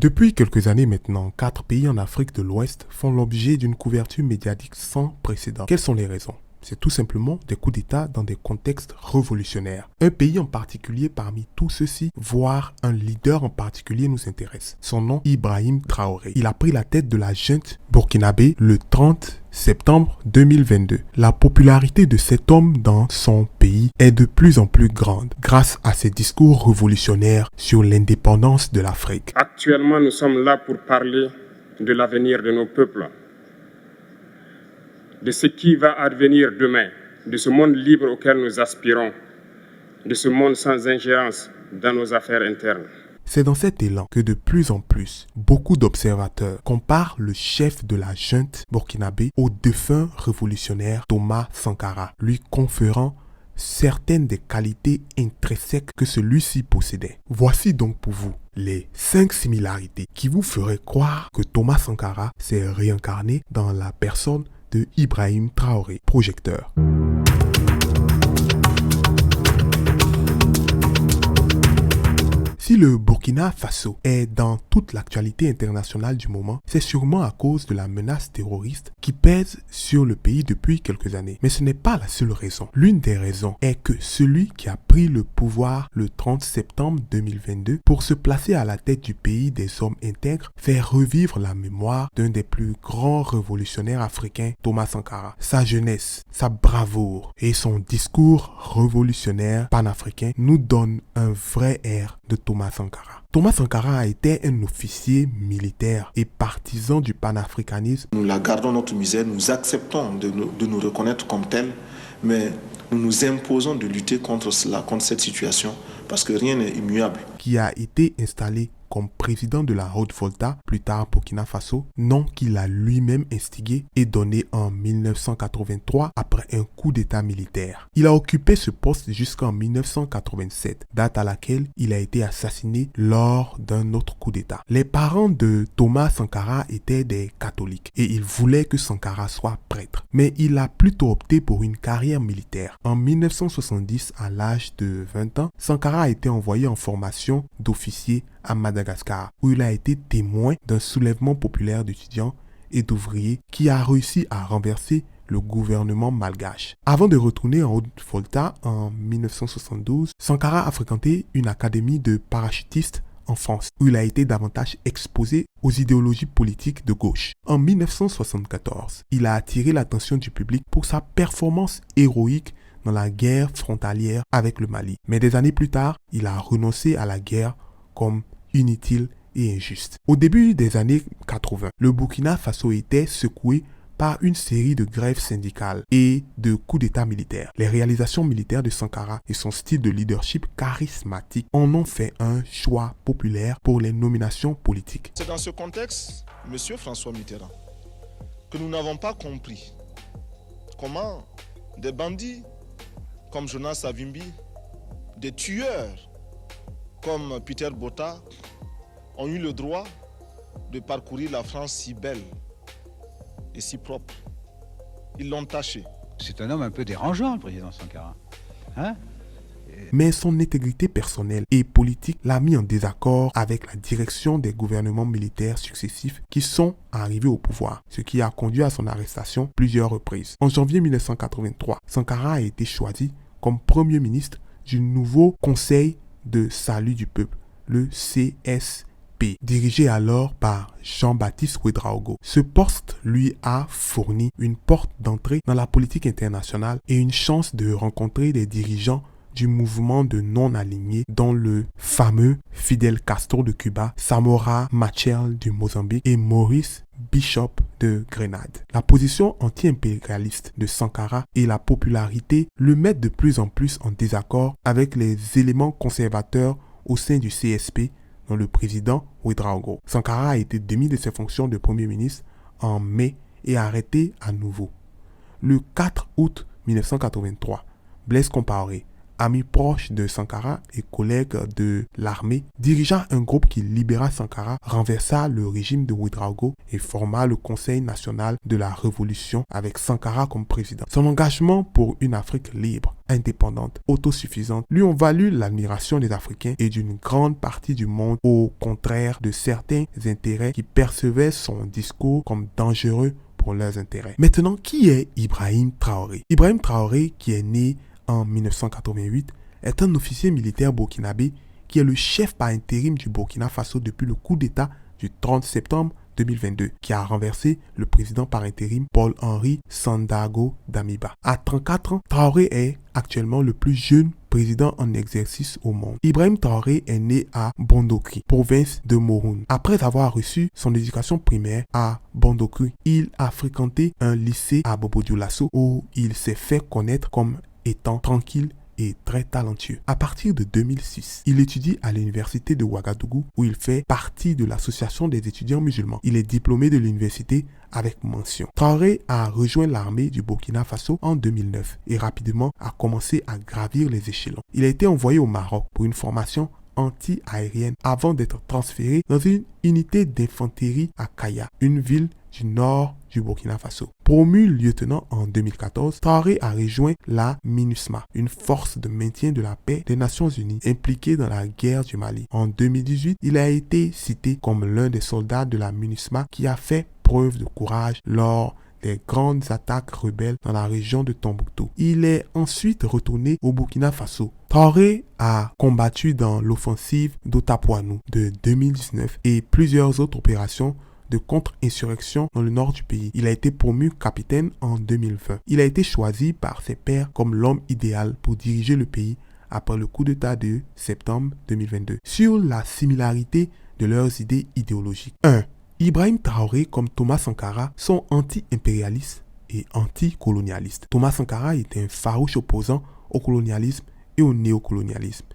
Depuis quelques années maintenant, 4 pays en Afrique de l'Ouest font l'objet d'une couverture médiatique sans précédent. Quelles sont les raisons? C'est tout simplement des coups d'État dans des contextes révolutionnaires. Un pays en particulier parmi tous ceux-ci, voire un leader en particulier nous intéresse. Son nom, Ibrahim Traoré. Il a pris la tête de la junte burkinabé le 30 septembre 2022. La popularité de cet homme dans son pays est de plus en plus grande grâce à ses discours révolutionnaires sur l'indépendance de l'Afrique. Actuellement, nous sommes là pour parler de l'avenir de nos peuples, de ce qui va advenir demain, de ce monde libre auquel nous aspirons, de ce monde sans ingérence dans nos affaires internes. C'est dans cet élan que de plus en plus, beaucoup d'observateurs comparent le chef de la junte burkinabé au défunt révolutionnaire Thomas Sankara, lui conférant certaines des qualités intrinsèques que celui-ci possédait. Voici donc pour vous les 5 similarités qui vous feraient croire que Thomas Sankara s'est réincarné dans la personne de Ibrahim Traoré, projecteur. Si le Burkina Faso est dans toute l'actualité internationale du moment, c'est sûrement à cause de la menace terroriste qui pèse sur le pays depuis quelques années. Mais ce n'est pas la seule raison. L'une des raisons est que celui qui a pris le pouvoir le 30 septembre 2022 pour se placer à la tête du pays des hommes intègres fait revivre la mémoire d'un des plus grands révolutionnaires africains, Thomas Sankara. Sa jeunesse, sa bravoure et son discours révolutionnaire panafricain nous donnent un vrai air de Thomas Sankara. Thomas Sankara a été un officier militaire et partisan du panafricanisme. Nous la gardons notre misère, nous acceptons de nous reconnaître comme tels, mais nous nous imposons de lutter contre cela, contre cette situation, parce que rien n'est immuable. Qui a été installé comme président de la Haute-Volta, plus tard Burkina Faso, nom qu'il a lui-même instigé et donné en 1983 après un coup d'état militaire. Il a occupé ce poste jusqu'en 1987, date à laquelle il a été assassiné lors d'un autre coup d'état. Les parents de Thomas Sankara étaient des catholiques et ils voulaient que Sankara soit prêtre, mais il a plutôt opté pour une carrière militaire. En 1970, à l'âge de 20 ans, Sankara a été envoyé en formation d'officier à Madagascar, où il a été témoin d'un soulèvement populaire d'étudiants et d'ouvriers qui a réussi à renverser le gouvernement malgache. Avant de retourner en Haute-Volta en 1972, Sankara a fréquenté une académie de parachutistes en France, où il a été davantage exposé aux idéologies politiques de gauche. En 1974, il a attiré l'attention du public pour sa performance héroïque dans la guerre frontalière avec le Mali. Mais des années plus tard, il a renoncé à la guerre comme inutile et injuste. Au début des années 80, le Burkina Faso était secoué par une série de grèves syndicales et de coups d'état militaires. Les réalisations militaires de Sankara et son style de leadership charismatique en ont fait un choix populaire pour les nominations politiques. C'est dans ce contexte, M. François Mitterrand, que nous n'avons pas compris comment des bandits comme Jonas Savimbi, des tueurs comme Peter Botha, ont eu le droit de parcourir la France si belle et si propre. Ils l'ont taché. C'est un homme un peu dérangeant, le président Sankara. Hein? Mais son intégrité personnelle et politique l'a mis en désaccord avec la direction des gouvernements militaires successifs qui sont arrivés au pouvoir, ce qui a conduit à son arrestation plusieurs reprises. En janvier 1983, Sankara a été choisi comme Premier ministre du nouveau Conseil de salut du peuple, le CSP, dirigé alors par Jean-Baptiste Ouédraogo. Ce poste lui a fourni une porte d'entrée dans la politique internationale et une chance de rencontrer des dirigeants du mouvement de non-alignés, dont le fameux Fidel Castro de Cuba, Samora Machel du Mozambique et Maurice Bishop de Grenade. La position anti-impérialiste de Sankara et la popularité le mettent de plus en plus en désaccord avec les éléments conservateurs au sein du CSP, dont le président Ouédraogo. Sankara a été démis de ses fonctions de Premier ministre en mai et arrêté à nouveau. Le 4 août 1983, Blaise Compaoré ami proche de Sankara et collègue de l'armée, dirigea un groupe qui libéra Sankara, renversa le régime de Ouedraogo et forma le Conseil national de la Révolution avec Sankara comme président. Son engagement pour une Afrique libre, indépendante, autosuffisante, lui ont valu l'admiration des Africains et d'une grande partie du monde, au contraire de certains intérêts qui percevaient son discours comme dangereux pour leurs intérêts. Maintenant, qui est Ibrahim Traoré? Ibrahim Traoré, qui est né en 1988, est un officier militaire burkinabé qui est le chef par intérim du Burkina Faso depuis le coup d'État du 30 septembre 2022, qui a renversé le président par intérim Paul-Henri Sandaogo Damiba. À 34 ans, Traoré est actuellement le plus jeune président en exercice au monde. Ibrahim Traoré est né à Bondokri, province de Moroun. Après avoir reçu son éducation primaire à Bondokri, il a fréquenté un lycée à Bobo-Dioulasso où il s'est fait connaître comme étant tranquille et très talentueux. À partir de 2006, il étudie à l'université de Ouagadougou où il fait partie de l'association des étudiants musulmans. Il est diplômé de l'université avec mention. Traoré a rejoint l'armée du Burkina Faso en 2009 et rapidement a commencé à gravir les échelons. Il a été envoyé au Maroc pour une formation anti-aérienne avant d'être transféré dans une unité d'infanterie à Kaya, une ville du nord du Burkina Faso. Promu lieutenant en 2014, Traoré a rejoint la MINUSMA, une force de maintien de la paix des Nations Unies impliquée dans la guerre du Mali. En 2018, il a été cité comme l'un des soldats de la MINUSMA qui a fait preuve de courage lors des grandes attaques rebelles dans la région de Tombouctou. Il est ensuite retourné au Burkina Faso. Traoré a combattu dans l'offensive d'Otapoinou de 2019 et plusieurs autres opérations de contre-insurrection dans le nord du pays. Il a été promu capitaine en 2020. Il a été choisi par ses pairs comme l'homme idéal pour diriger le pays après le coup d'État de septembre 2022. Sur la similarité de leurs idées idéologiques. 1. Ibrahim Traoré comme Thomas Sankara sont anti-impérialistes et anti-colonialistes. Thomas Sankara était un farouche opposant au colonialisme et au néocolonialisme.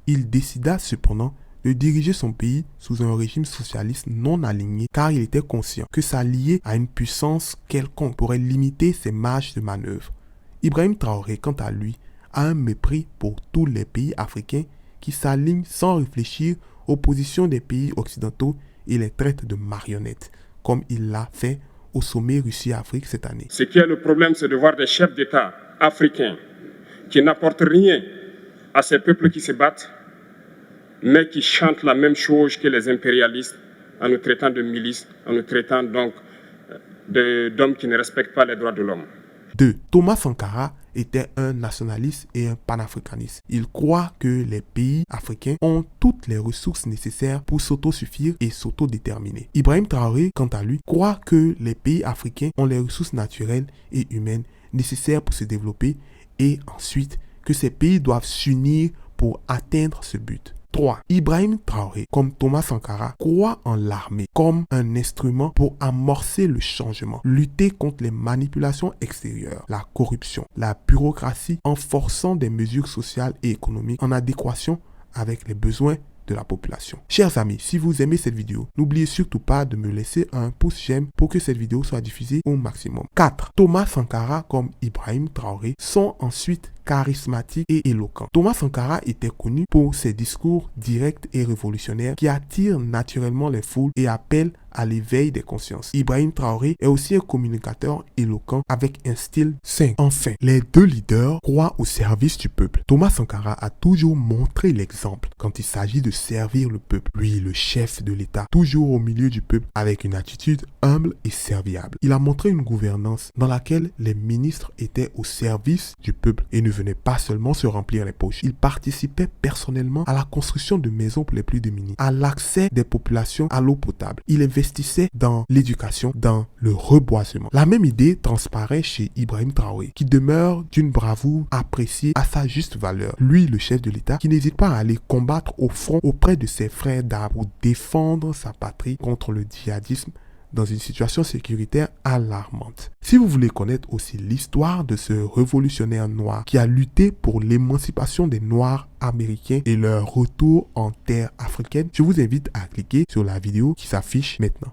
Il décida cependant de diriger son pays sous un régime socialiste non aligné car il était conscient que s'allier à une puissance quelconque pourrait limiter ses marges de manœuvre. Ibrahim Traoré, quant à lui, a un mépris pour tous les pays africains qui s'alignent sans réfléchir aux positions des pays occidentaux et les traite de marionnettes, comme il l'a fait au sommet Russie-Afrique cette année. Ce qui est le problème, c'est de voir des chefs d'État africains qui n'apportent rien à ces peuples qui se battent, mais qui chantent la même chose que les impérialistes en nous traitant de milices, en nous traitant donc d'hommes qui ne respectent pas les droits de l'homme. 2. Thomas Sankara était un nationaliste et un panafricaniste. Il croit que les pays africains ont toutes les ressources nécessaires pour s'autosuffire et s'autodéterminer. Ibrahim Traoré, quant à lui, croit que les pays africains ont les ressources naturelles et humaines nécessaires pour se développer et ensuite que ces pays doivent s'unir pour atteindre ce but. 3. Ibrahim Traoré, comme Thomas Sankara, croit en l'armée comme un instrument pour amorcer le changement, lutter contre les manipulations extérieures, la corruption, la bureaucratie, en forçant des mesures sociales et économiques en adéquation avec les besoins de la population. Chers amis, si vous aimez cette vidéo, n'oubliez surtout pas de me laisser un pouce j'aime pour que cette vidéo soit diffusée au maximum. 4. Thomas Sankara comme Ibrahim Traoré sont ensuite charismatique et éloquent. Thomas Sankara était connu pour ses discours directs et révolutionnaires qui attirent naturellement les foules et appellent à l'éveil des consciences. Ibrahim Traoré est aussi un communicateur éloquent avec un style sain. Enfin, les deux leaders croient au service du peuple. Thomas Sankara a toujours montré l'exemple quand il s'agit de servir le peuple. Lui, le chef de l'État, toujours au milieu du peuple avec une attitude humble et serviable. Il a montré une gouvernance dans laquelle les ministres étaient au service du peuple et ne venaient pas seulement se remplir les poches. Il participait personnellement à la construction de maisons pour les plus démunis, à l'accès des populations à l'eau potable. Il investissait dans l'éducation, dans le reboisement. La même idée transparaît chez Ibrahim Traoré, qui demeure d'une bravoure appréciée à sa juste valeur. Lui, le chef de l'État, qui n'hésite pas à aller combattre au front auprès de ses frères d'armes pour défendre sa patrie contre le djihadisme dans une situation sécuritaire alarmante. Si vous voulez connaître aussi l'histoire de ce révolutionnaire noir qui a lutté pour l'émancipation des Noirs américains et leur retour en terre africaine, je vous invite à cliquer sur la vidéo qui s'affiche maintenant.